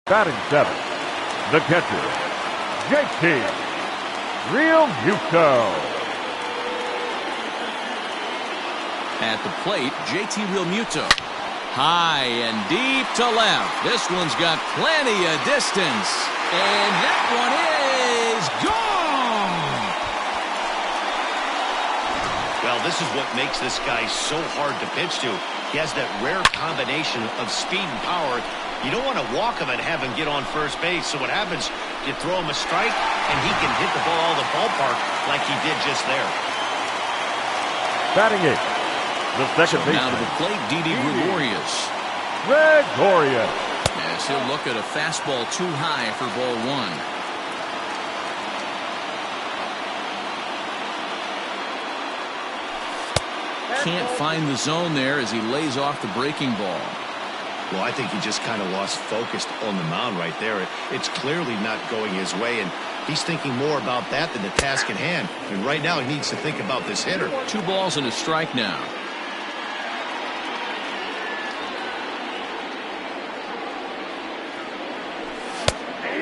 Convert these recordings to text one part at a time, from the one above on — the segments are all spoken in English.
Batting seventh, the catcher, JT Realmuto. At the plate, JT Realmuto. High and deep to left. This one's got plenty of distance. And that one is gone. Well, this is what makes this guy so hard to pitch to. He has that rare combination of speed and power. You don't want to walk him and have him get on first base. So what happens, you throw him a strike, and he can hit the ball out of the ballpark like he did just there. Batting eighth, the second baseman. Now to the plate, Didi Gregorius. Gregorius. As he'll look at a fastball too high for ball one. Can't find the zone there as he lays off the breaking ball. Well, I think he just kind of lost focus on the mound right there. It's clearly not going his way, and he's thinking more about that than the task at hand. And right now he needs to think about this hitter. 2 balls and a strike now.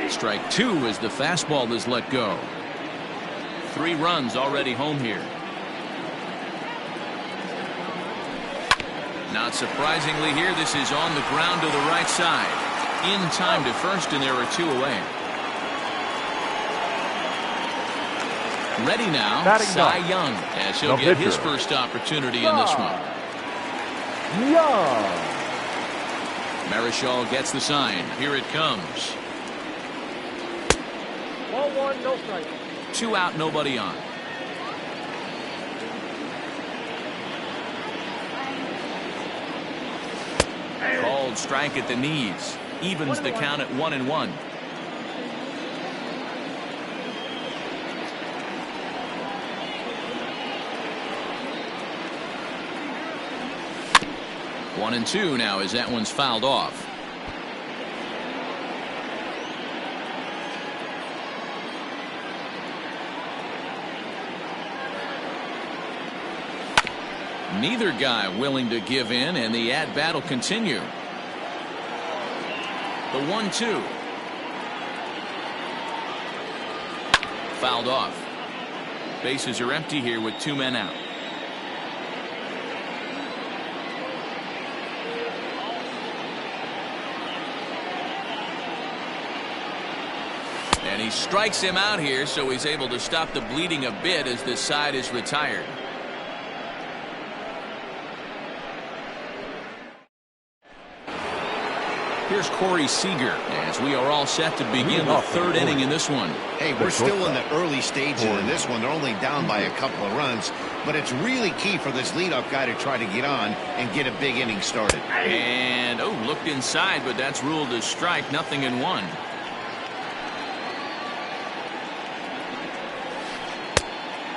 Strike 2 as the fastball is let go. 3 runs already home here. Not surprisingly here, this is on the ground to the right side. In time to first, and there are 2 away. Ready now, Cy Young, as he'll get his first opportunity in this one. Young. Marichal gets the sign. Here it comes. Ball 1, no strike. 2 out, nobody on. Called strike at the knees. Evens the count at 1-1. One and 2 now as that one's fouled off. Neither guy willing to give in, and the at-bat will continue. The 1-2. Fouled off. Bases are empty here with 2 men out. And he strikes him out here, so he's able to stop the bleeding a bit as this side is retired. Here's Corey Seager as we are all set to begin the 3rd inning in this one. Hey, we're still in the early stages of this one. They're only down by a couple of runs, but it's really key for this leadoff guy to try to get on and get a big inning started. And looked inside, but that's ruled as strike. 0-1.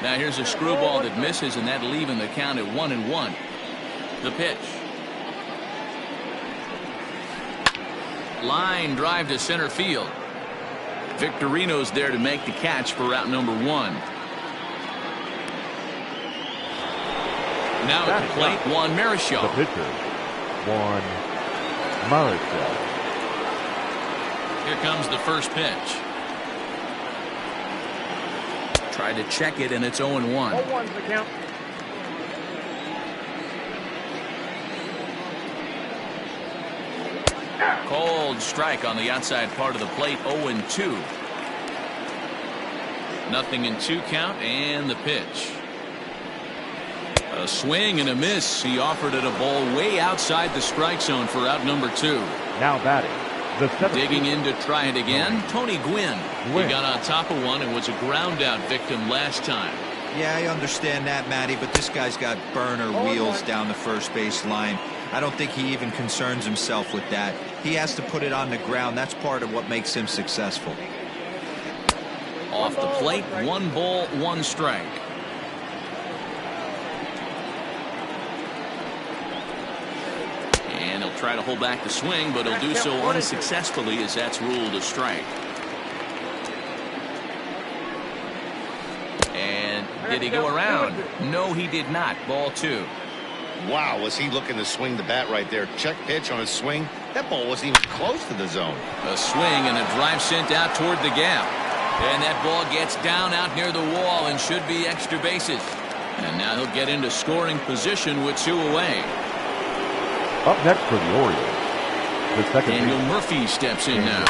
Now here's a screwball that misses, and that leaving the count at 1-1. The pitch. Line drive to center field. Victorino's there to make the catch for out number 1. Now at the plate, Juan Marichal. The pitcher, Juan Marichal. Here comes the first pitch. Tried to check it, and it's 0-1. 0-1's the count. Cold strike on the outside part of the plate. 0-2. 0-2 count, and the pitch. A swing and a miss. He offered it a ball way outside the strike zone for out number 2. Now batting, the 17th. Digging in to try it again, Tony Gwynn. He got on top of one and was a ground out victim last time. Yeah, I understand that, Matty, but this guy's got burner wheels down the first base line. I don't think he even concerns himself with that. He has to put it on the ground. That's part of what makes him successful. Off the plate, 1 ball, 1 strike. And he'll try to hold back the swing, but he'll do so unsuccessfully as that's ruled a strike. And did he go around? No, he did not. Ball 2. Wow, was he looking to swing the bat right there. Check pitch on a swing. That ball wasn't even close to the zone. A swing and a drive sent out toward the gap. And that ball gets down out near the wall and should be extra bases. And now he'll get into scoring position with 2 away. Up next for the Orioles, the second Daniel baseman. Murphy steps in now.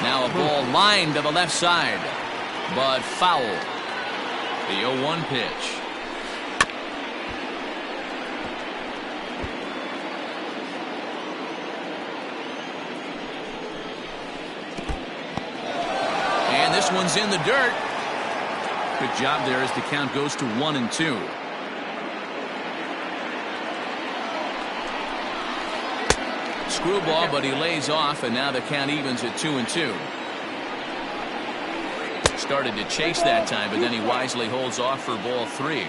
Now a ball lined to the left side, but foul. The 0-1 pitch. And this one's in the dirt. Good job there as the count goes to 1-2. Screwball, but he lays off, and now the count evens at 2-2. Started to chase that time, but then he wisely holds off for ball 3.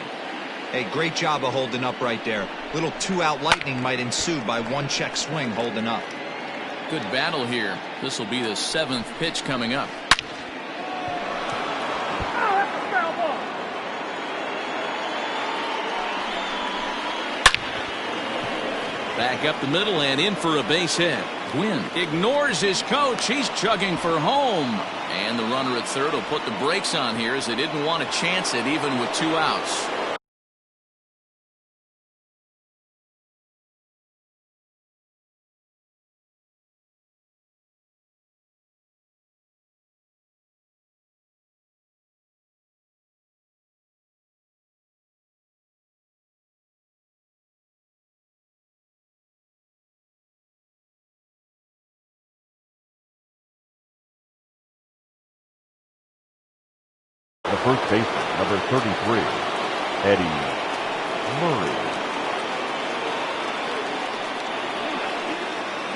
Hey, great job of holding up right there. Little 2-out lightning might ensue by 1 check swing holding up. Good battle here. This will be the 7th pitch coming up. Back up the middle and in for a base hit. Gwynn ignores his coach. He's chugging for home. And the runner at third will put the brakes on here as they didn't want to chance it even with 2 outs. The first baseman, number 33, Eddie Murray.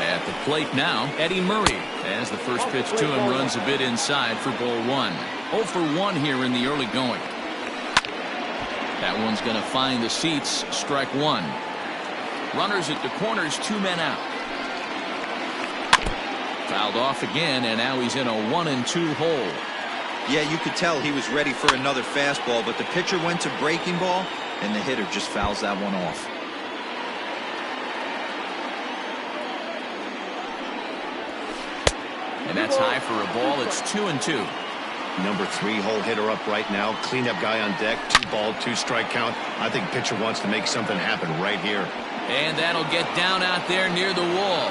At the plate now, Eddie Murray, as the first pitch to him runs a bit inside for ball 1. 0 for 1 here in the early going. That one's going to find the seats. Strike 1. Runners at the corners, 2 men out. Fouled off again, and now he's in a 1-2 hole. Yeah, you could tell he was ready for another fastball, but the pitcher went to breaking ball, and the hitter just fouls that one off. And that's high for a ball. It's 2-2. Number 3 hole hitter up right now. Cleanup guy on deck. 2 ball, 2 strike count. I think pitcher wants to make something happen right here. And that'll get down out there near the wall.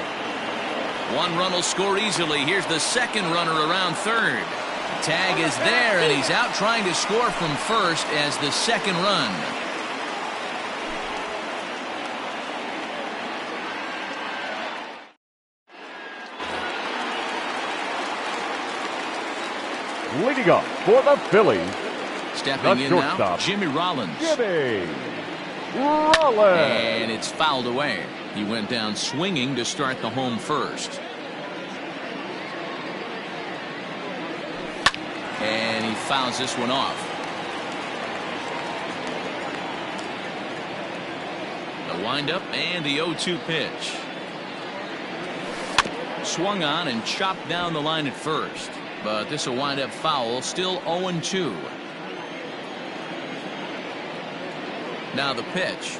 1 run will score easily. Here's the second runner around third. Tag is there, and he's out trying to score from first as the second run. Leading up for the Phillies, Stepping the in now, shortstop, Jimmy Rollins. Jimmy Rollins. And it's fouled away. He went down swinging to start the home first. And he fouls this one off. The windup and the 0-2 pitch. Swung on and chopped down the line at first. But this will wind up foul. Still 0-2. Now the pitch.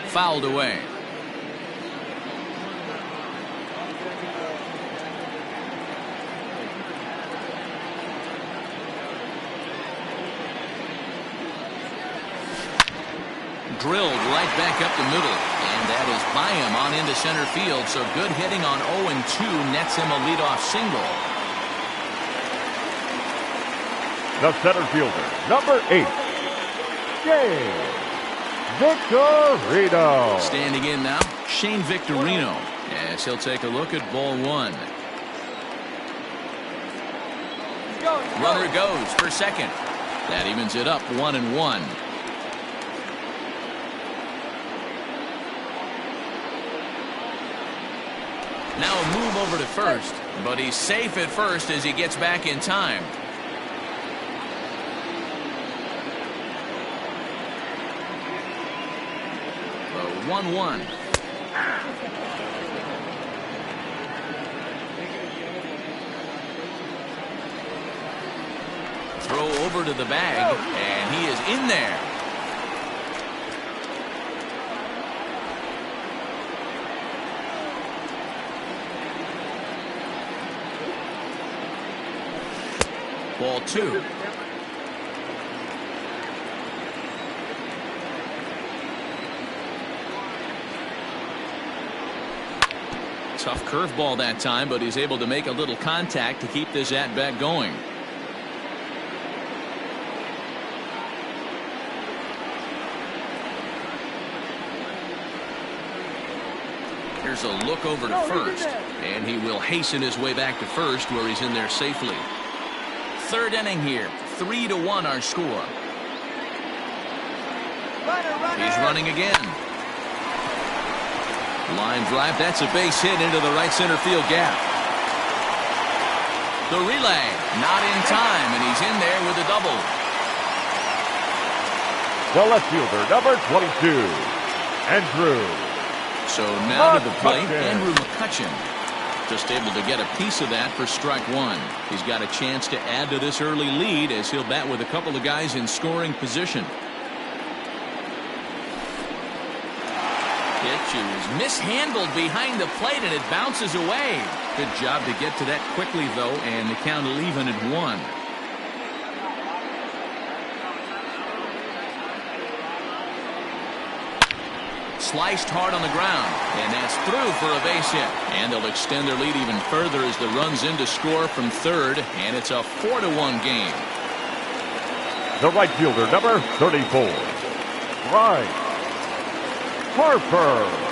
Fouled away. Drilled right back up the middle, and that is by him on into center field. So good hitting on 0-2 nets him a leadoff single. The center fielder, number 8, James Victorino. Standing in now, Shane Victorino, as he'll take a look at ball 1. Runner goes for second. That evens it up 1-1. Now a move over to first, but he's safe at first as he gets back in time. The 1-1. Throw over to the bag, and he is in there. Ball 2. Tough curveball that time, but he's able to make a little contact to keep this at-bat going. Here's a look over to first, and he will hasten his way back to first, where he's in there safely. Third inning here, 3-1 our score. He's running again. Line drive, that's a base hit into the right center field gap. The relay, not in time, and he's in there with a double. The left fielder, number 22, Andrew. So now to the plate, Andrew McCutcheon. Just able to get a piece of that for strike one. He's got a chance to add to this early lead as he'll bat with a couple of guys in scoring position. Pitch is mishandled behind the plate and it bounces away. Good job to get to that quickly though, and the count will even at 1. Sliced hard on the ground, and that's through for a base hit. And they'll extend their lead even further as the run's in to score from third, and it's a 4-1 game. The right fielder, number 34, Bryce Harper.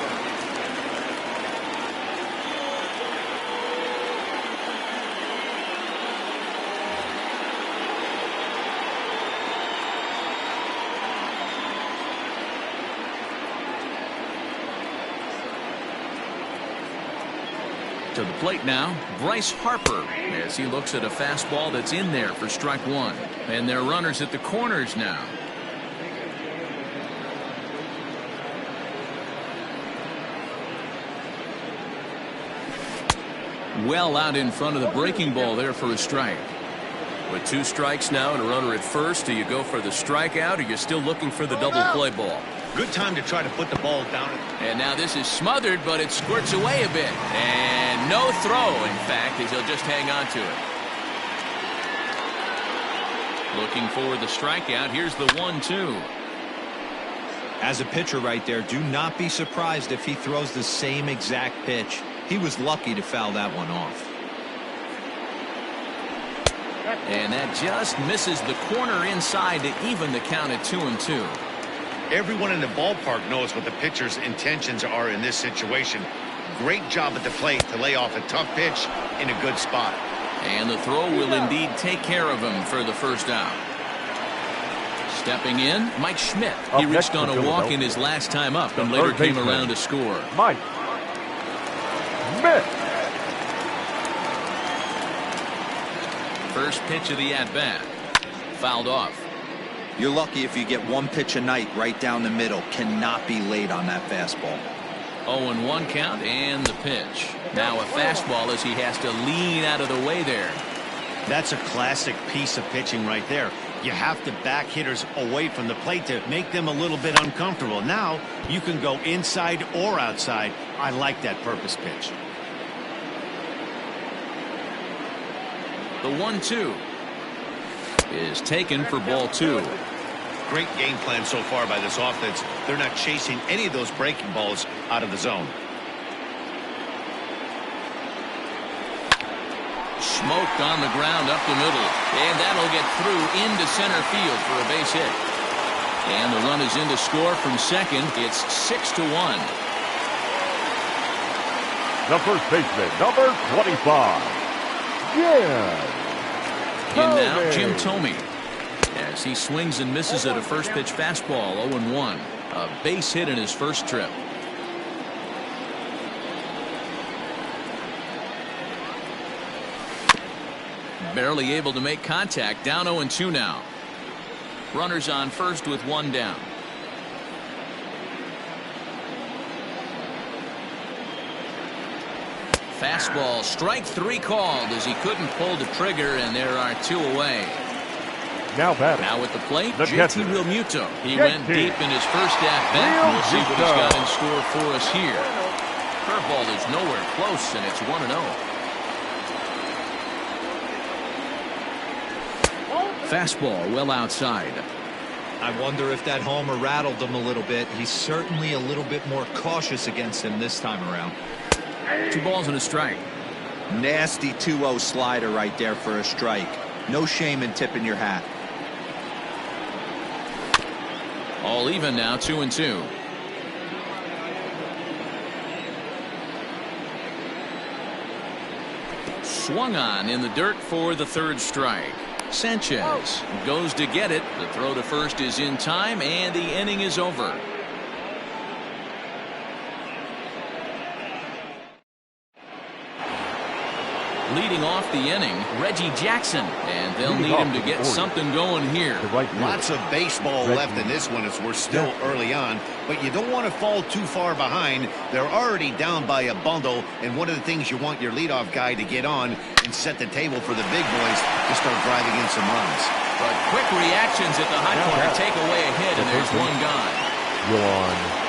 To the plate now, Bryce Harper, as he looks at a fastball that's in there for strike one. And they're runners at the corners now. Well out in front of the breaking ball there for a strike. With 2 strikes now and a runner at first, do you go for the strikeout or you're still looking for the double play ball? Good time to try to put the ball down. And now this is smothered, but it squirts away a bit. And no throw, in fact, as he'll just hang on to it. Looking for the strikeout. Here's the 1-2. As a pitcher right there, do not be surprised if he throws the same exact pitch. He was lucky to foul that one off. And that just misses the corner inside to even the count at 2-2. Everyone in the ballpark knows what the pitcher's intentions are in this situation. Great job at the plate to lay off a tough pitch in a good spot. And the throw will indeed take care of him for the first out. Stepping in, Mike Schmidt. He reached on a walk in his last time up and later came around to score. Mike Schmidt. First pitch of the at-bat. Fouled off. You're lucky if you get one pitch a night right down the middle. Cannot be late on that fastball. 0-1 count and the pitch. Now a fastball as he has to lean out of the way there. That's a classic piece of pitching right there. You have to back hitters away from the plate to make them a little bit uncomfortable. Now you can go inside or outside. I like that purpose pitch. The 1-2 is taken for ball 2. Great game plan so far by this offense. They're not chasing any of those breaking balls out of the zone. Smoked on the ground up the middle, and that'll get through into center field for a base hit. And the run is in to score from second. It's 6-1. The first baseman, number 25, In now, Jim Thome, as he swings and misses at a first pitch fastball. 0-1. A base hit in his first trip. Barely able to make contact. Down 0-2 now. Runners on first with 1 down. Fastball, strike 3 called as he couldn't pull the trigger, and there are 2 away. Now batting. Now at the plate, The JT catcher. Realmuto. He JT. went deep in his first at-bat. We'll see what he's got in store for us here. Curveball is nowhere close, and it's 1-0. fastball well outside. I wonder if that homer rattled him a little bit. He's certainly a little bit more cautious against him this time around. 2 balls and a strike. Nasty 2-0 slider right there for a strike. No shame in tipping your hat. All even now, 2-2. Swung on in the dirt for the 3rd strike. Sanchez goes to get it. The throw to first is in time, and the inning is over. Leading off the inning, Reggie Jackson, and they'll need him to get something going here. Lots of baseball left in this one as we're still early on, but you don't want to fall too far behind. They're already down by a bundle, and one of the things you want your leadoff guy to get on and set the table for the big boys to start driving in some runs. But quick reactions at the hot corner take away a hit, and there's one gone.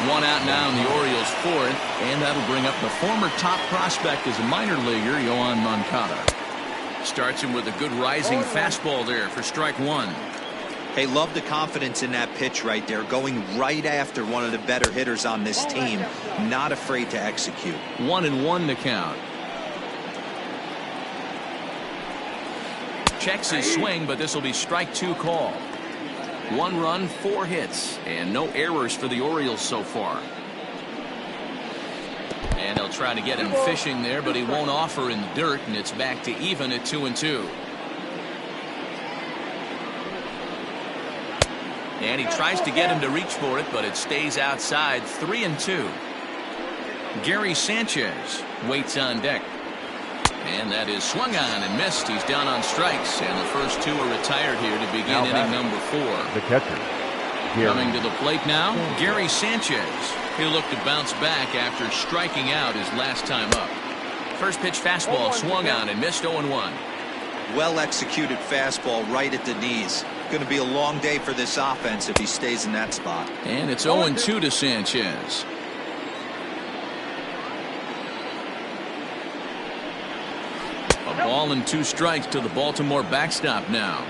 One out now in the Orioles' 4th, and that'll bring up the former top prospect as a minor leaguer, Yohan Moncada. Starts him with a good rising fastball there for strike 1. Hey, love the confidence in that pitch right there, going right after one of the better hitters on this team, not afraid to execute. 1-1 to count. Checks his swing, but this will be strike 2 call. 1 run, 4 hits, and no errors for the Orioles so far. And they'll try to get him fishing there, but he won't offer in the dirt, and it's back to even at 2-2. And he tries to get him to reach for it, but it stays outside. 3-2. Gary Sanchez waits on deck. And that is swung on and missed. He's down on strikes, and the first 2 are retired here to begin inning number 4. The catcher. Coming to the plate now, Gary Sanchez. He'll look to bounce back after striking out his last time up. First pitch fastball swung on and missed. 0-1. Well executed fastball right at the knees. Going to be a long day for this offense if he stays in that spot. And it's 0-2 to Sanchez. A ball and 2 strikes to the Baltimore backstop now.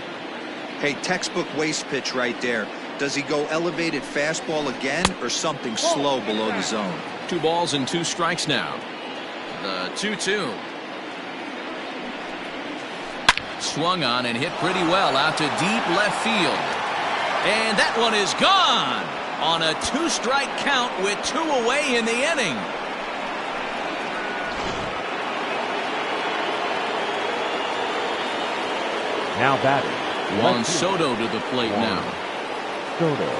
Hey, textbook waste pitch right there. Does he go elevated fastball again or something slow below the zone? 2 balls and 2 strikes now. The 2-2. Swung on and hit pretty well out to deep left field. And that one is gone on a 2-strike count with 2 away in the inning. Now batting. Juan Soto to the plate now. Soto.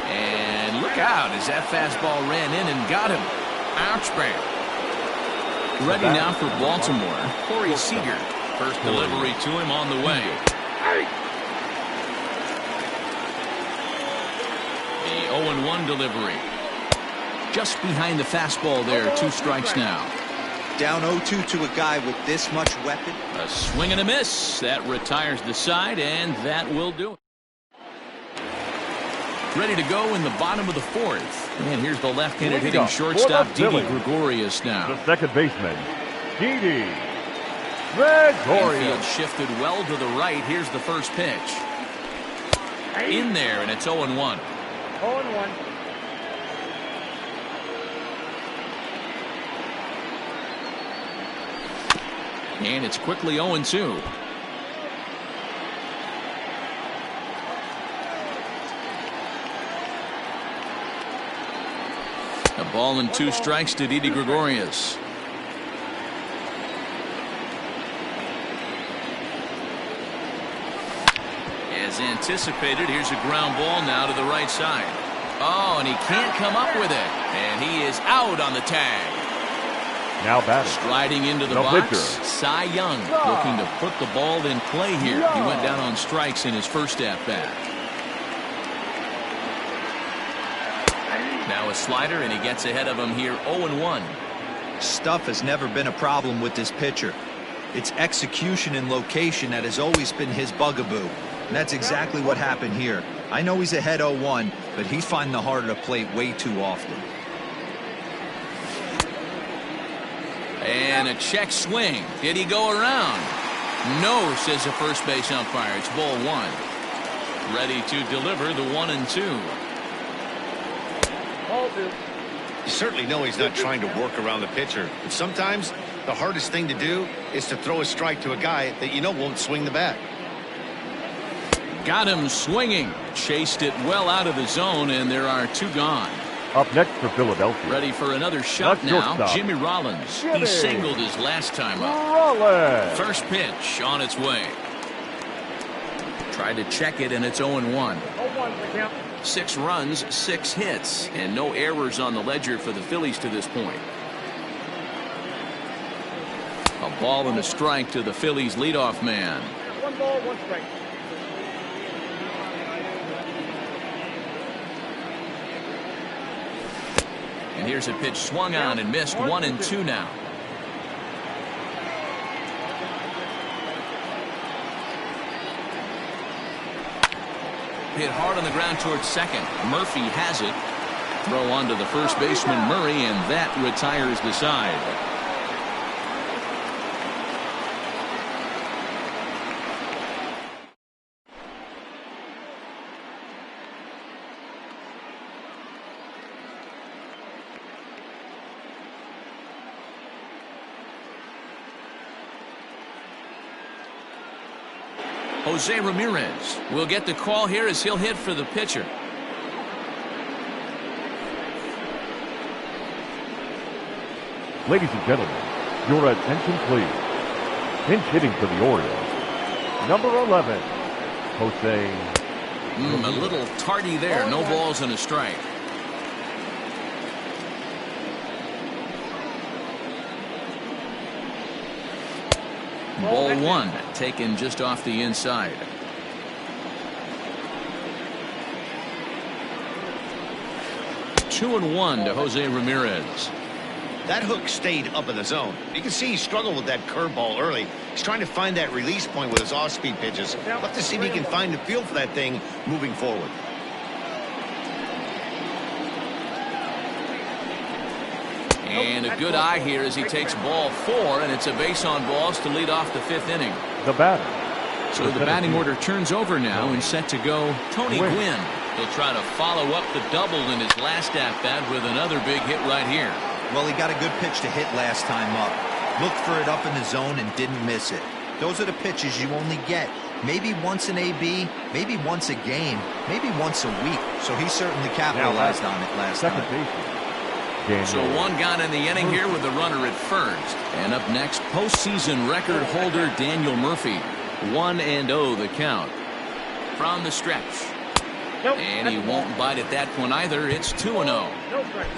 And look out as that fastball ran in and got him. Ouch, bang. Ready now for Baltimore. Corey Seager. First delivery to him on the way. The 0-1 delivery. Just behind the fastball there. 2 strikes now. Down 0-2 to a guy with this much weapon. A swing and a miss. That retires the side, and that will do it. Ready to go in the bottom of the 4th. And here's the left-handed hitting shortstop, Didi Gregorius now. The second baseman, Didi Gregorius. Infield shifted well to the right. Here's the first pitch. In there, and it's 0-1. 0-1. And it's quickly 0-2. A ball and 2 strikes to Didi Gregorius. As anticipated, here's a ground ball now to the right side. Oh, and he can't come up with it. And he is out on the tag. Now batting. Striding into the box, pitcher. Cy Young looking to put the ball in play here. He went down on strikes in his first at-bat. Now a slider, and he gets ahead of him here, 0-1. Stuff has never been a problem with this pitcher. It's execution and location that has always been his bugaboo. And that's exactly what happened here. I know he's ahead 0-1, but he's finding the heart of the plate way too often. And a check swing. Did he go around? No, says the first base umpire. It's ball one. Ready to deliver the 1-2. You certainly know he's not trying to work around the pitcher, but sometimes the hardest thing to do is to throw a strike to a guy that you know won't swing the bat. Got him swinging. Chased it well out of the zone, and there are two gone. Up next for Philadelphia. Ready for another shot That's now. shortstop. Jimmy Rollins. He singled his last time up. Rollins. First pitch on its way. Tried to check it, and it's 0-1. 6 runs, 6 hits, and no errors on the ledger for the Phillies to this point. A ball and a strike to the Phillies leadoff man. 1 ball, 1 strike. And here's a pitch swung on and missed. 1-2 now. Hit hard on the ground towards second. Murphy has it. Throw on to the first baseman Murray, and that retires the side. Jose Ramirez will get the call here as he'll hit for the pitcher. Ladies and gentlemen, your attention please. Pinch hitting for the Orioles. Number 11, Jose. A little tardy there. No balls and a strike. Ball one, taken just off the inside. Two and one to Jose Ramirez. That hook stayed up in the zone. You can see he struggled with that curveball early. He's trying to find that release point with his off-speed pitches. We'll have to see if he can find the feel for that thing moving forward. And a good eye here as he takes ball 4, and it's a base on balls to lead off the 5th inning. The batter. So the batting order turns over now and set to go Tony Gwynn. He'll try to follow up the double in his last at-bat with another big hit right here. Well, he got a good pitch to hit last time up. Looked for it up in the zone and didn't miss it. Those are the pitches you only get maybe once in AB, maybe once a game, maybe once a week. So he certainly capitalized on it last time. So one gone in the inning here with the runner at first. And up next, postseason record holder Daniel Murphy. 1-0 the count. From the stretch. And he won't bite at that point either. It's 2-0.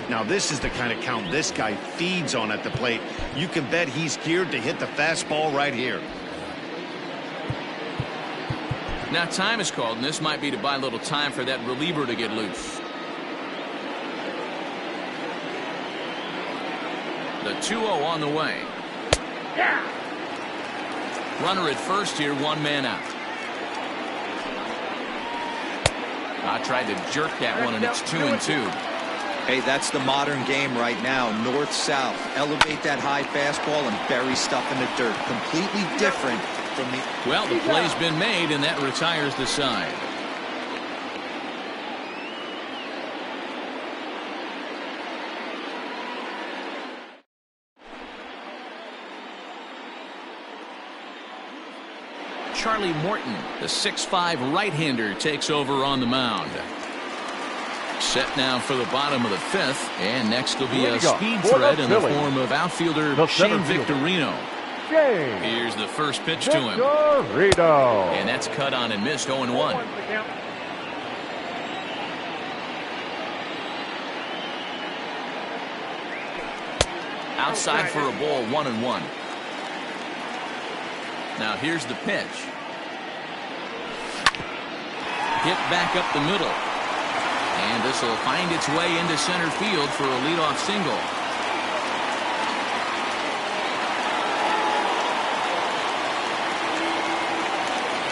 Now this is the kind of count this guy feeds on at the plate. You can bet he's geared to hit the fastball right here. Now time is called, and this might be to buy a little time for that reliever to get loose. The 2-0 on the way. Runner at first here, 1 man out. I tried to jerk that one, and it's 2-2. Hey, that's the modern game right now. North-south. Elevate that high fastball and bury stuff in the dirt. Completely different from the... Well, the play's been made, and that retires the side. Charlie Morton, the 6'5" right-hander, takes over on the mound. Set now for the bottom of the 5th, and next will be a speed threat in the form of outfielder Shane Victorino. Here's the first pitch to him. And that's cut on and missed. 0-1. Outside for a ball, 1-1. Now here's the pitch. Hit back up the middle. And this will find its way into center field for a leadoff single.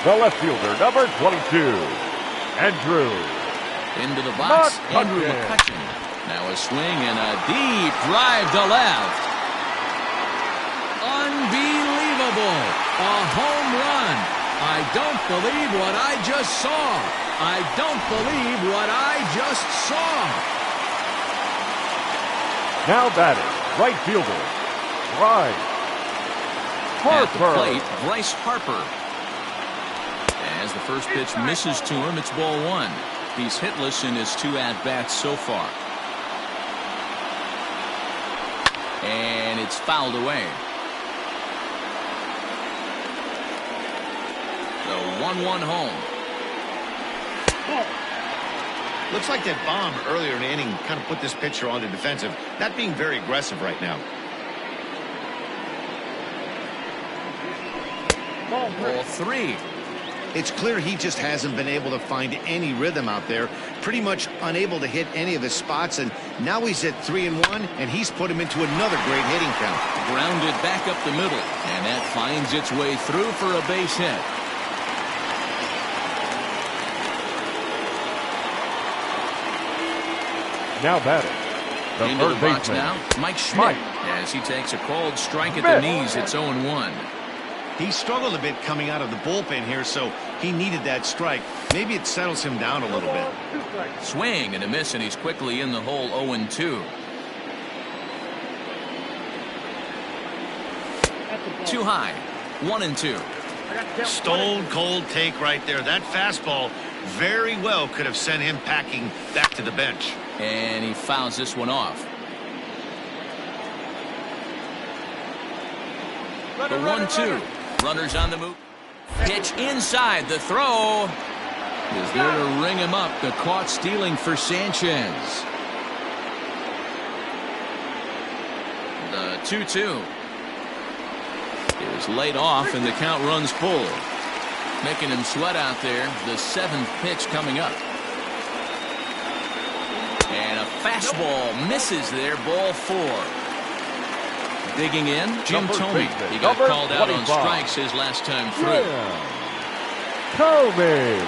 The left fielder, number 22, Andrew. Into the box, Andrew McCutchen. Now a swing and a deep drive to left. Unbelievable. A home run. I don't believe what I just saw. I don't believe what I just saw. Now batting, right fielder, Bryce Harper. At the plate, Bryce Harper. As the first pitch misses to him, it's ball one. He's hitless in his 2 at-bats so far. And it's fouled away. The 1-1 home. Looks like that bomb earlier in the inning kind of put this pitcher on the defensive. Not being very aggressive right now. Ball 3. It's clear he just hasn't been able to find any rhythm out there. Pretty much unable to hit any of his spots. And now he's at 3-1, and he's put him into another great hitting count. Grounded back up the middle. And that finds its way through for a base hit. Now batting, the Into the third box baseman, now, Mike Schmidt. As he takes a called strike at the knees, it's 0-1. He struggled a bit coming out of the bullpen here, so he needed that strike. Maybe it settles him down a little bit. Swing and a miss, and he's quickly in the hole. 0-2. Too high. 1-2. Stone cold take right there. That fastball very well could have sent him packing back to the bench. And he fouls this one off. The 1-2. Runners on the move. Pitch inside. The throw is there to ring him up. The caught stealing for Sanchez. The 2-2 is laid off, and the count runs full. Making him sweat out there. The 7th pitch coming up. And a fastball misses there. Ball 4. Digging in, Jim Thome. He got called out on strikes his last time through. Thome.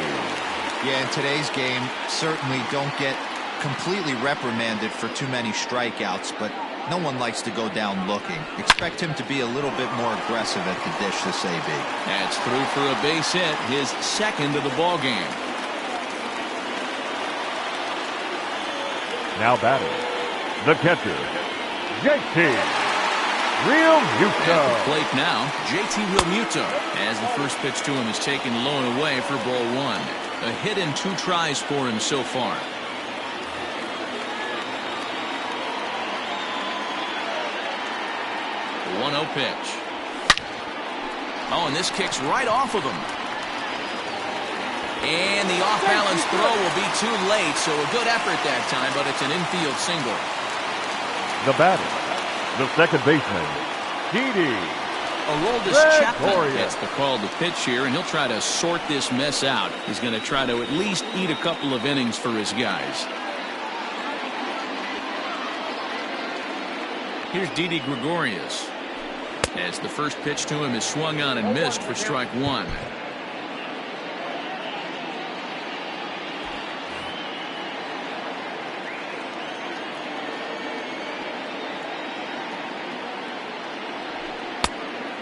Yeah, in today's game, certainly don't get completely reprimanded for too many strikeouts, but no one likes to go down looking. Expect him to be a little bit more aggressive at the dish this AB. That's through for a base hit, his 2nd of the ball game. Now batting, the catcher, JT Realmuto. At the plate now, JT Realmuto. As the first pitch to him is taken low and away for ball 1. A hit in 2 tries for him so far. The 1-0 pitch. Oh, and this kicks right off of him. And the off-balance throw will be too late, so a good effort that time, but it's an infield single. The batter, the second baseman, Didi Aroldis Chapman gets the call to pitch here, and he'll try to sort this mess out. He's going to try to at least eat a couple of innings for his guys. Here's Didi Gregorius. As the first pitch to him is swung on and missed for strike 1.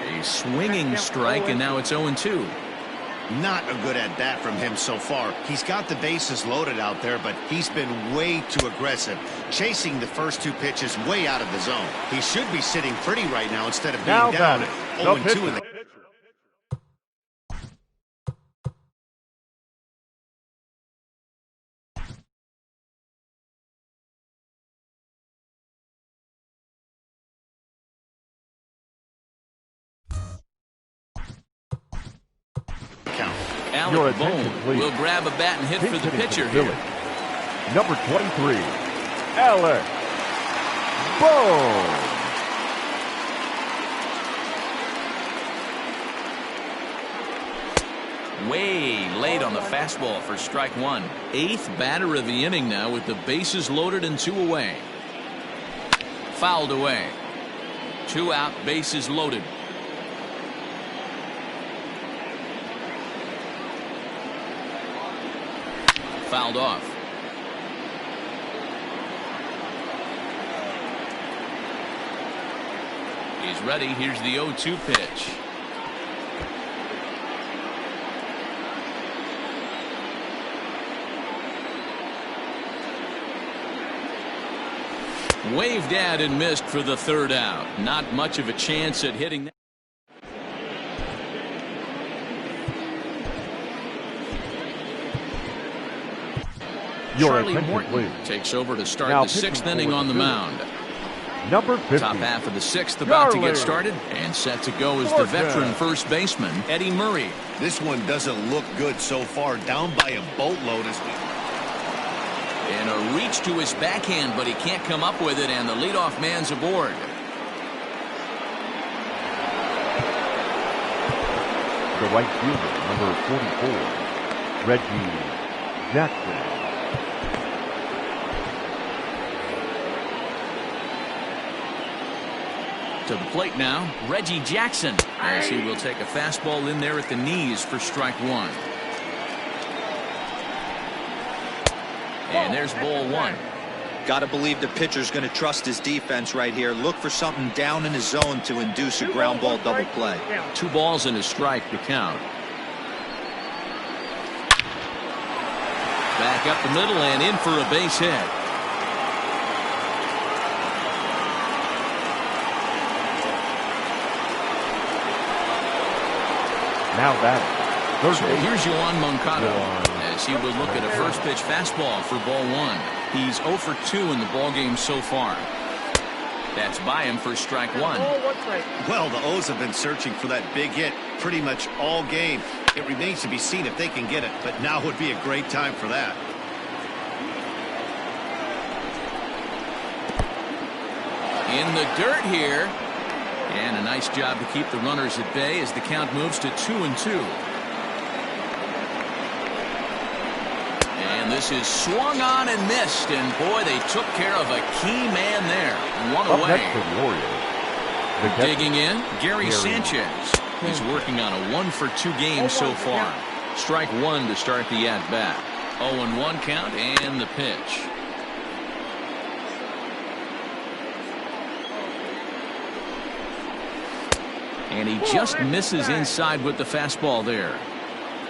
A swinging strike, and now it's 0-2. Not a good at bat from him so far. He's got the bases loaded out there, but he's been way too aggressive, chasing the first 2 pitches way out of the zone. He should be sitting pretty right now instead of being now down 0-2 in the Alec Bohm will grab a bat and hit for the pitcher here. Number 23, Alec Bohm. Way late on the fastball for strike 1. 8th batter of the inning now with the bases loaded and 2 away. Fouled away. 2 out, bases loaded. Fouled off. He's ready. Here's the 0-2 pitch. Waved at and missed for the third out. Not much of a chance at hitting that. Your Charlie attention, Morton please. takes over to start Now the sixth pitching inning for on the the mound. Number 50. Top half of the sixth about to Charlie. get started, and set to go is the veteran first baseman, Eddie Murray. This one doesn't look good so far. Down by a boatload as we... And a reach to his backhand, but he can't come up with it, and the leadoff man's aboard. The right fielder, number 44, Reggie Jackson. To the plate now, Reggie Jackson, as he will take a fastball in there at the knees for strike one. And there's ball one. Got to believe the pitcher's going to trust his defense right here. Look for something down in his zone to induce a ground ball double play. 2 balls and a strike to count. Back up the middle and in for a base hit. Now batting. So here's Yoan Moncada as he will look at a first pitch fastball for ball one. He's 0 for 2 in the ballgame so far. That's by him for strike one. Well, the O's have been searching for that big hit pretty much all game. It remains to be seen if they can get it, but now would be a great time for that. In the dirt here. And a nice job to keep the runners at bay as the count moves to 2-2. And this is swung on and missed. And boy, they took care of a key man there. One Up away. next for the Orioles. The Digging in, Gary Sanchez. He's working on a 1 for 2 game so far. Strike one to start the at-bat. 0-1 count and the pitch. And he just misses inside with the fastball there.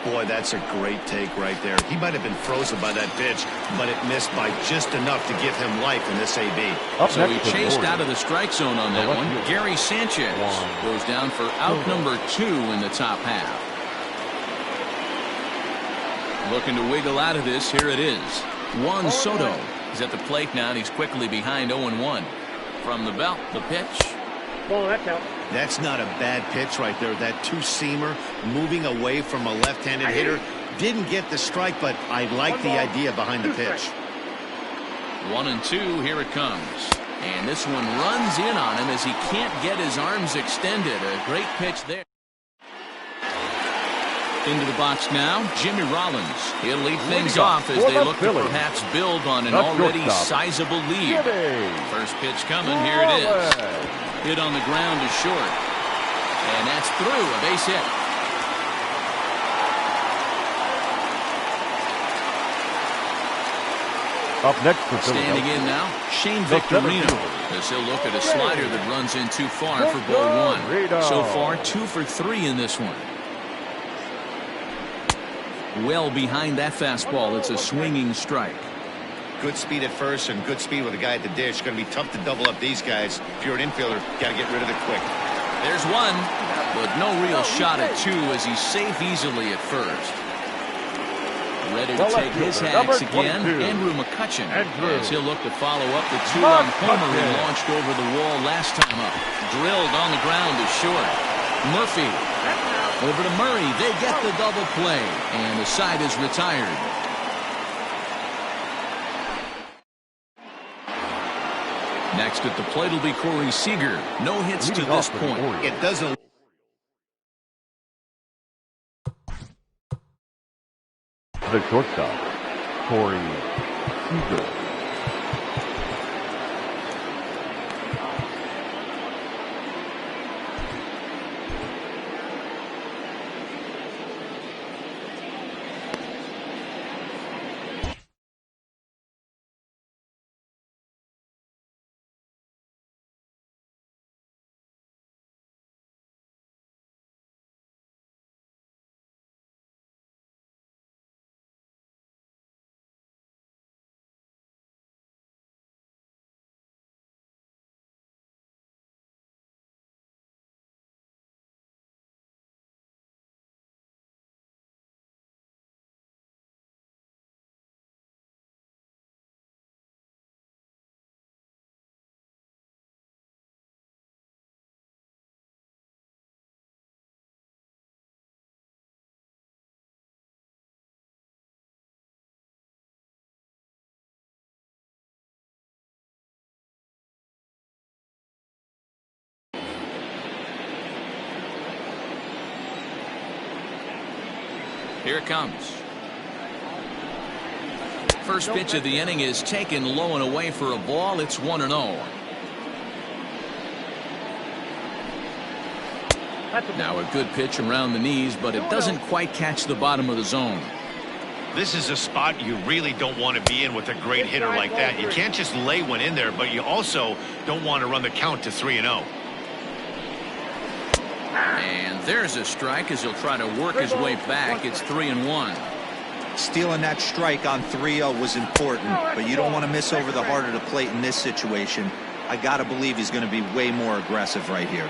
Boy, that's a great take right there. He might have been frozen by that pitch, but it missed by just enough to give him life in this AB. So he chased out of the strike zone on that one. Gary Sanchez goes down for out number 2 in the top half. Looking to wiggle out of this. Here it is. Juan Soto is at the plate now, and he's quickly behind 0-1. From the belt, the pitch. That's not a bad pitch right there. That two-seamer moving away from a left-handed hitter. Didn't get the strike, but I like the idea behind the pitch. 1-2. Here it comes. And this one runs in on him as he can't get his arms extended. A great pitch there. Into the box now, Jimmy Rollins. He'll lead things off as they look to perhaps build on an already sizable lead. First pitch coming. Here it is. Hit on the ground is short. And that's through. A base hit. Up next for Standing in now, Shane Victorino. As he'll look at a slider that runs in too far for ball one. So far, 2 for 3 in this one. Well behind that fastball. It's a swinging strike. Good speed at first and good speed with a guy at the dish. Going to be tough to double up these guys. If you're an infielder, got to get rid of it quick. There's one, but no real shot at 2 as he's safe easily at first. Ready to take his hacks again, Andrew McCutchen, as he'll look to follow up the 2-run homer he launched over the wall last time up. Drilled on the ground is short. Murphy over to Murray. They get the double play, and the side is retired. Next at the plate will be Corey Seager. No hits to this point. It doesn't. The shortstop, Corey Seager. Here it comes. First pitch of the inning is taken low and away for a ball. It's 1-0. Now a good pitch around the knees, but it doesn't quite catch the bottom of the zone. This is a spot you really don't want to be in with a great hitter like that. You can't just lay one in there, but you also don't want to run the count to 3-0. And there's a strike as he'll try to work his way back. It's 3-1. Stealing that strike on 3-0 was important, but you don't want to miss over the heart of the plate in this situation. I got to believe he's going to be way more aggressive right here.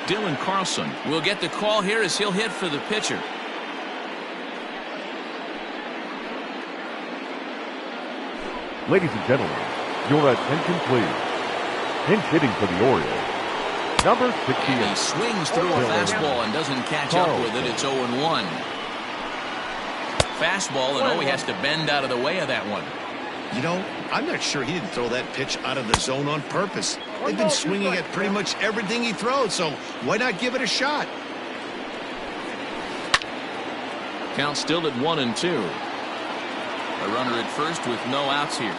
Dylan Carlson will get the call here as he'll hit for the pitcher. Ladies and gentlemen, your attention please. Pinch hitting for the Orioles, number 68. And he swings through a fastball and doesn't catch up with it. It's 0-1. Fastball, and he has to bend out of the way of that one. You know, I'm not sure he didn't throw that pitch out of the zone on purpose. They've been swinging at pretty much everything he throws, so why not give it a shot? Count still at 1-2. A runner at first with no outs here.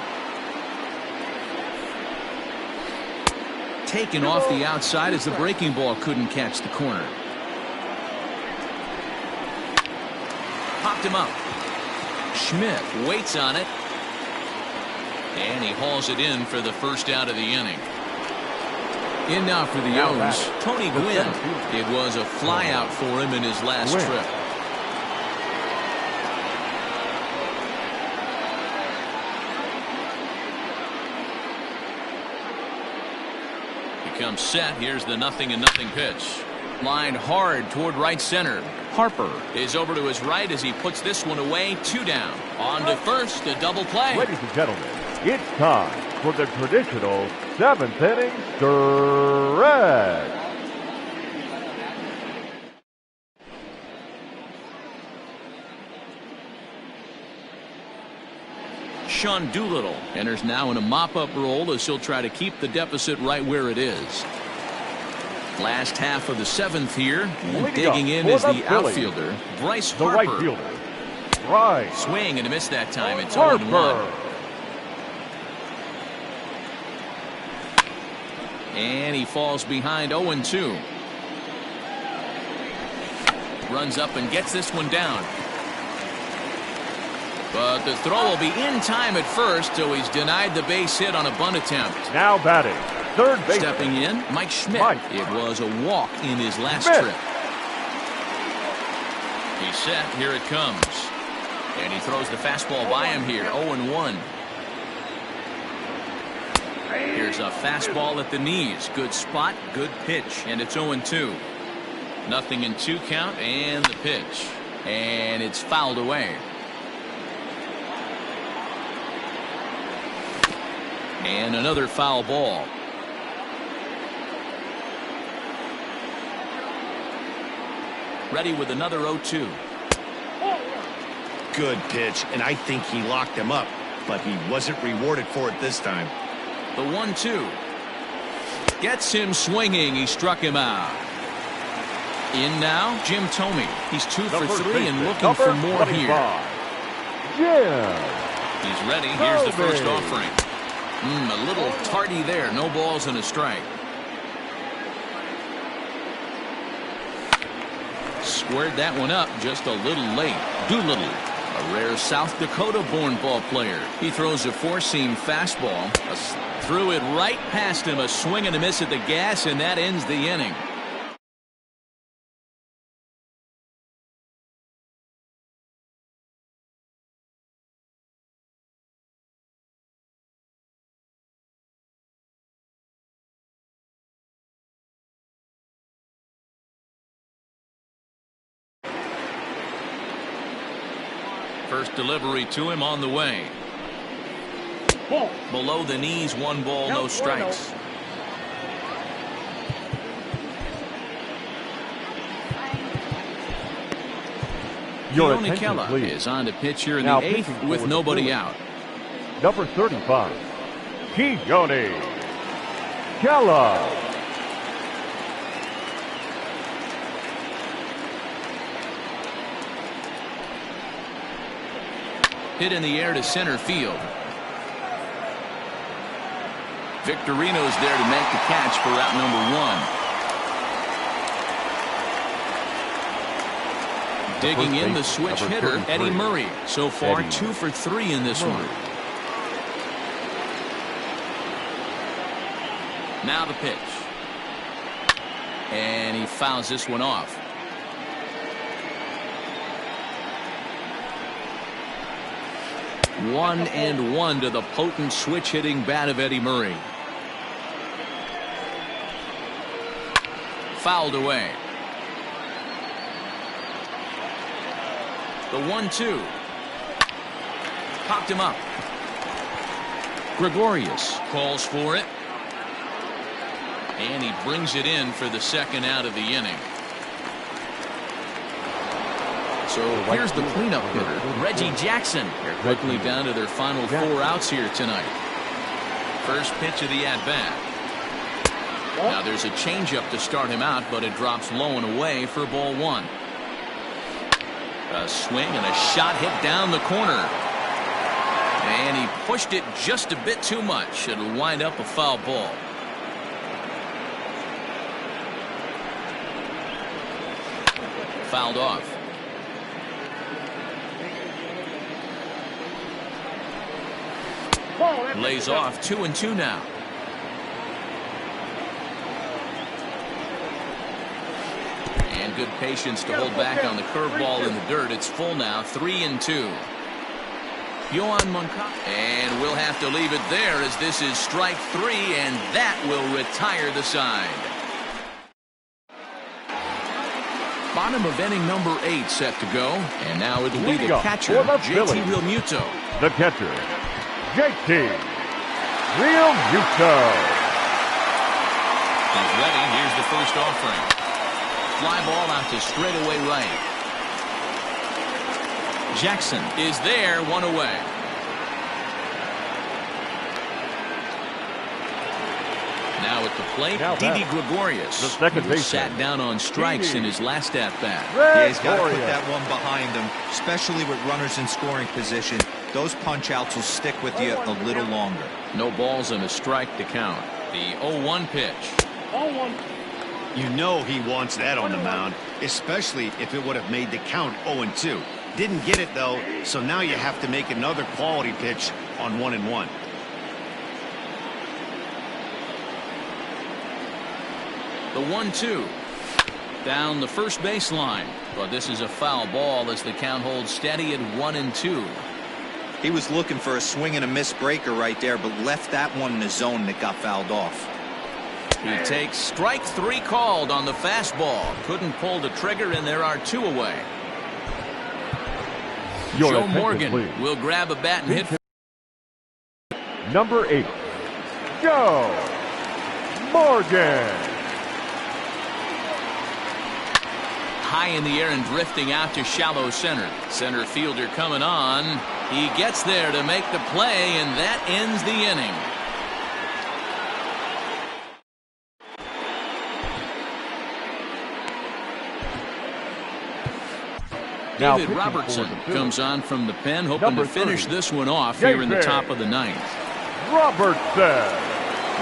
Taken off the outside as the breaking ball couldn't catch the corner. Popped him up. Schmidt waits on it. And he hauls it in for the first out of the inning. In now for the O's, Tony Gwynn. It was a flyout for him in his last trip. Comes set. Here's the 0-0 pitch. Lined hard toward right center. Harper is over to his right as he puts this one away. 2 down. On to first, a double play. Ladies and gentlemen, it's time for the traditional 7th inning stretch. Sean Doolittle enters now in a mop-up role as he'll try to keep the deficit right where it is. Last half of the 7th here, and digging in is the outfielder, Bryce Harper. The right fielder, Bryce. Swing and a miss that time. It's Harper. 0-1. And he falls behind 0-2. Runs up and gets this one down. But the throw will be in time at first, so he's denied the base hit on a bunt attempt. Now batting, third base. Stepping in, Mike Schmidt. It was a walk in his last Schmidt. trip. He's set. Here it comes. And he throws the fastball by him here. 0-1. Here's a fastball at the knees. Good spot, good pitch. And it's 0-2. 0-2 count and the pitch. And it's fouled away. And another foul ball. Ready with another 0-2. Good pitch, and I think he locked him up, but he wasn't rewarded for it this time. The 1-2. Gets him swinging. He struck him out. In now, Jim Thome. He's 2 for 3 and looking for more here. Jim. He's ready. Here's the first offering. A little tardy there. No balls and a strike. Squared that one up just a little late. Doolittle, a rare South Dakota-born ball player. He throws a four-seam fastball. Threw it right past him. A swing and a miss at the gas, and that ends the inning. First delivery to him on the way. Below the knees, 1 ball, no strikes. Your Keone attention, Kela please. is on to pitch here in Now the 8th pitching with for the nobody Phillies. out. Number 35, Keone Kela. Hit in the air to center field. Victorino's there to make the catch for out number 1. Digging in the switch hitter, Eddie Murray. So far, 2 for 3 in this one. Now the pitch. And he fouls this one off. One and one to the potent switch-hitting bat of Eddie Murray. Fouled away. The 1-2. Popped him up. Gregorius calls for it. And he brings it in for the second out of the inning. So here's the cleanup hitter, Reggie Jackson. They're quickly down to their final 4 outs here tonight. First pitch of the at-bat. Now there's a changeup to start him out, but it drops low and away for ball 1. A swing and a shot hit down the corner. And he pushed it just a bit too much. It'll wind up a foul ball. Fouled off. Lays off 2-2 now. And good patience to hold back on the curveball in the dirt. It's full now, 3-2. Yohan Moncada. And we'll have to leave it there as this is strike 3, and that will retire the side. Bottom of inning number 8 set to go. And now it'll be the catcher, JT Realmuto. The catcher, JT Realmuto. He's ready. Here's the first offering. Fly ball out to straightaway right. Jackson is there, 1 away. Now at the plate, Didi Gregorius, the second who sat down on strikes in his last at-bat. Yeah, he's got to put that one behind him, especially with runners in scoring position. Those punch-outs will stick with you a little longer. No balls and a strike to count. The 0-1 pitch. 0-1. You know he wants that on the mound, especially if it would have made the count 0-2. Didn't get it, though, so now you have to make another quality pitch on 1-1. The 1-2 down the first baseline, but this is a foul ball as the count holds steady at 1-2. He was looking for a swing and a miss breaker right there, but left that one in the zone that got fouled off. He takes strike 3 called on the fastball. Couldn't pull the trigger, and there are 2 away. Joe Morgan will grab a bat and hit. Number 8, Joe Morgan. High in the air and drifting out to shallow center. Center fielder coming on. He gets there to make the play, and that ends the inning. David Robertson comes on from the pen, hoping to finish this one off here in the top of the 9th. Robertson.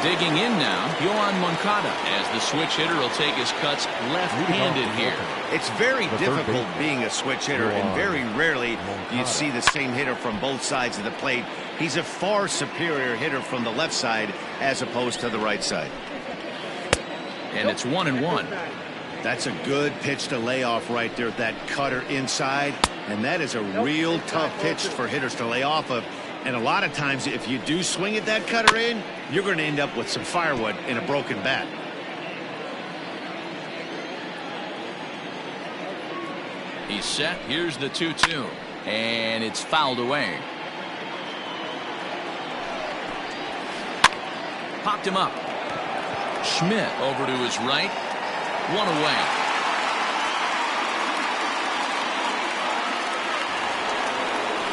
Digging in now, Yohan Moncada, as the switch hitter will take his cuts left-handed here. It's very difficult being a switch hitter, and very rarely you see the same hitter from both sides of the plate. He's a far superior hitter from the left side as opposed to the right side. And it's 1-1. That's a good pitch to lay off right there, that cutter inside, and that is a real tough pitch for hitters to lay off of. And a lot of times, if you do swing at that cutter in, you're going to end up with some firewood in a broken bat. He's set. Here's the 2-2. And it's fouled away. Popped him up. Schmidt over to his right. 1 away.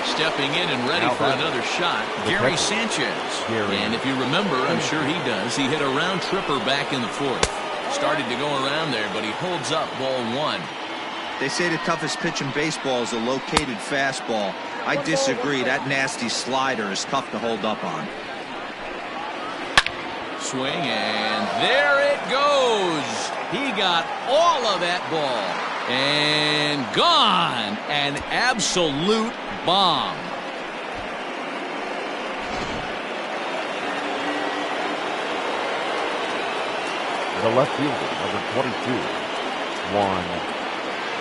Stepping in and ready for another shot, Gary Sanchez. And if you remember, I'm sure he does, he hit a round tripper back in the 4th. Started to go around there, but he holds up ball 1. They say the toughest pitch in baseball is a located fastball. I disagree. That nasty slider is tough to hold up on. Swing, and there it goes. He got all of that ball. And gone. An absolute bomb. The left fielder, number 22, Juan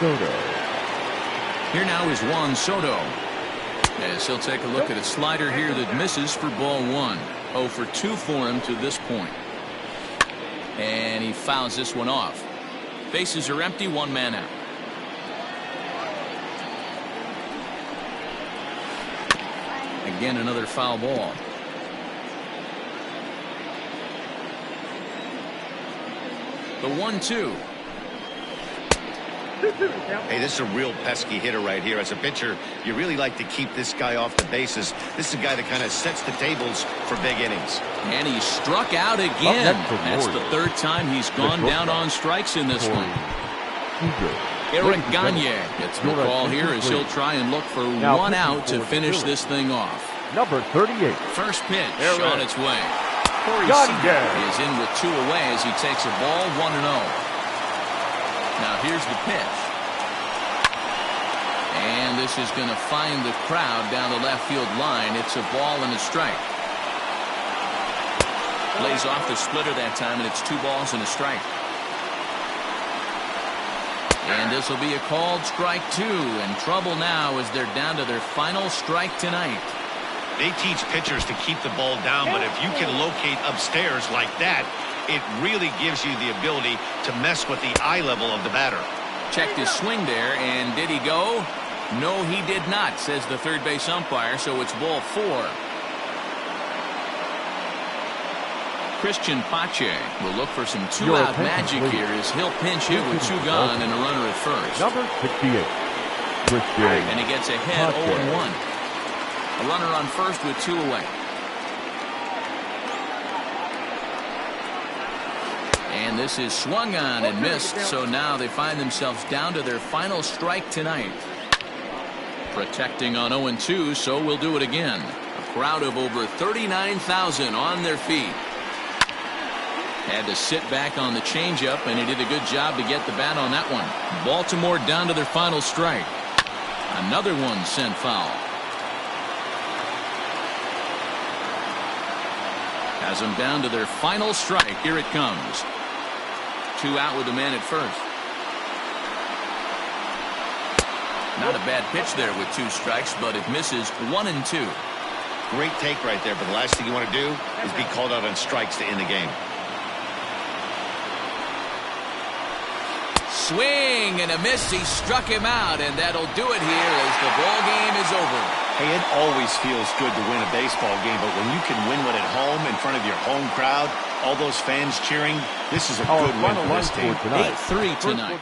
Soto. Here now is Juan Soto. As he'll take a look at a slider here that misses for ball one. 0 for 2 for him to this point. And he fouls this one off. Bases are empty, 1 man out. Again, another foul ball. The 1-2. Hey, this is a real pesky hitter right here. As a pitcher, you really like to keep this guy off the bases. This is a guy that kind of sets the tables for big innings. And he struck out again. That's the 3rd time he's gone down on strikes in this one. Eric Gagne gets the call here as he'll try and look for 1 out to finish this thing off. Number 38. First pitch on its way. Corey Seager is in with 2 away as he takes a ball 1-0. Now here's the pitch. And this is going to find the crowd down the left field line. It's a ball and a strike. Lays off the splitter that time, and it's 2 balls and a strike. And this will be a called strike 2. And trouble now as they're down to their final strike tonight. They teach pitchers to keep the ball down, but if you can locate upstairs like that, it really gives you the ability to mess with the eye level of the batter. Checked his swing there, and did he go? No, he did not, says the third base umpire, so it's ball 4. Christian Pache will look for some 2-out magic here as he'll pinch hit with 2 gone and a runner at first. Number 68, Christian. And he gets ahead 0-1. A runner on first with 2 away. And this is swung on and missed, so now they find themselves down to their final strike tonight. Protecting on 0-2, so we'll do it again. A crowd of over 39,000 on their feet. Had to sit back on the changeup, and he did a good job to get the bat on that one. Baltimore down to their final strike. Another one sent foul. Has them down to their final strike. Here it comes. 2 out with a man at first. Not a bad pitch there with 2 strikes, but it misses 1-2. Great take right there, but the last thing you want to do is be called out on strikes to end the game. Swing and a miss. He struck him out, and that'll do it here as the ball game is over. Hey, it always feels good to win a baseball game, but when you can win one at home in front of your home crowd, all those fans cheering, this is a good win for this team. 8-3 tonight.